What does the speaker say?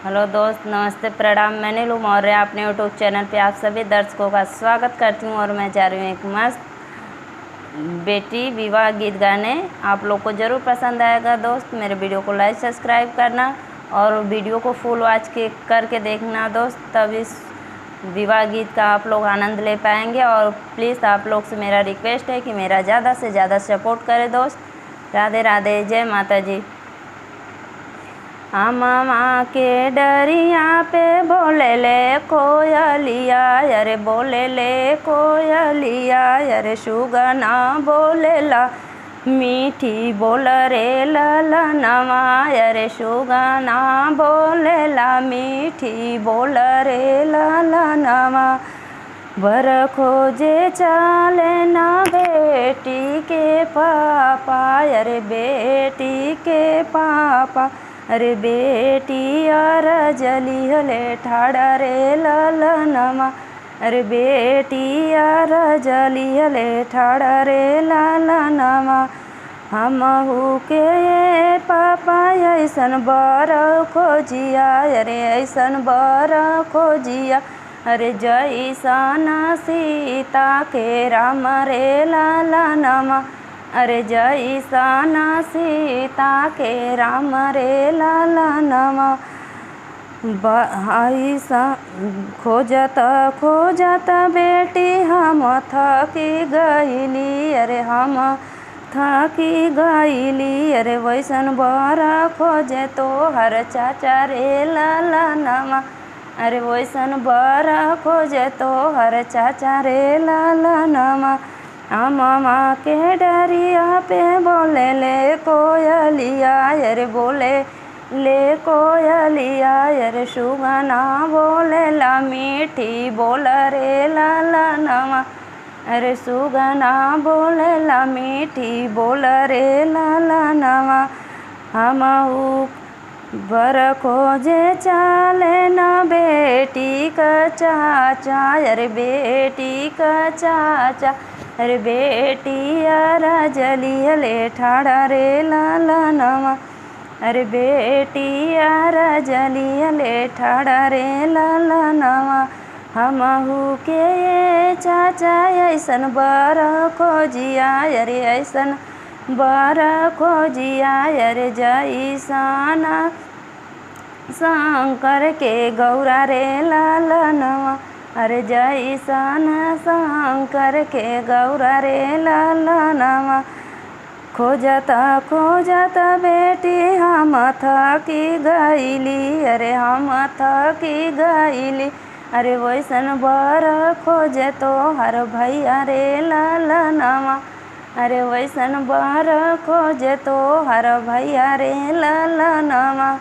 Hello दोस्त, नमस्ते, प्रणाम। मैं नीलू मौर्य अपने यूट्यूब चैनल पे आप सभी दर्शकों का स्वागत करती हूँ और मैं जा रही हूँ एक मस्त बेटी विवाह गीत गाने। आप लोग को ज़रूर पसंद आएगा दोस्त। मेरे वीडियो को लाइक सब्सक्राइब करना और वीडियो को फुल वॉच करके देखना दोस्त, तब इस विवाह गीत का आप लोग आनंद ले पाएंगे। और प्लीज़ आप लोग से मेरा रिक्वेस्ट है कि मेरा ज़्यादा से ज़्यादा सपोर्ट करें दोस्त। राधे राधे, जय माता जी। मामा के डरिया पे बोले ले कोयलिया, अरे बोले ले कोयलिया, अरे सुगना बोलेला मीठी बोल रे ललनवा, अरे सुगना बोलेला मीठी बोल रे ललनवा। वर खोजे चाले ना बेटी के पापा, अरे बेटी के पापा, अरे बेटी यार जली हले ठाड़ा रे ललनमा, अरे बेटी यार जली हले ठाड़ा रे ललनमा। हमहू के पापा ऐसन बर खोजिया, अरे ऐसन बर खोजिया, अरे जैसन सीता के राम रे ललनमा, अरे जैसन सीता के राम रे ललनमा। ऐसा खोजत खोजत बेटी हम थकी गईली, अरे हम थकी गईली, अरे वैसन बर खोजे तो हर चाचा रे ललनमा, अरे वैसन बर खोजे तो हर चाचा रे ललनमा। मामा के डरिया पे बोले ले कोयलिया, अरे बोले ले कोयलिया, अरे सुगना बोलेला मीठी बोल रे ललनवा, अरे सुगना बोलेला मीठी बोल रे ललनवा। हमहू बर खोजे चाले ना बेटी का चाचा, अरे बेटी का चाचा, अरे बेटी यार जली हले ठाड़ा रे ललनवा, अरे बेटी यार जली हले ठाड़ा रे ललनवा। हमहू के चाचा ऐसन बर खोजिया, अरे ऐसन बर खोजिया, अरे जैसन शंकर के गौरा रे ललनवा, अरे जैसन शंकर के गौरा रे ललनवा। खोजत खोजत बेटी हम थकी गईली, अरे हम थकी गईली, अरे वैसन बर खोजे तो हर भैया रे ललनवा, अरे वैसन बर खोजे तो हर भैया रे ललनवा।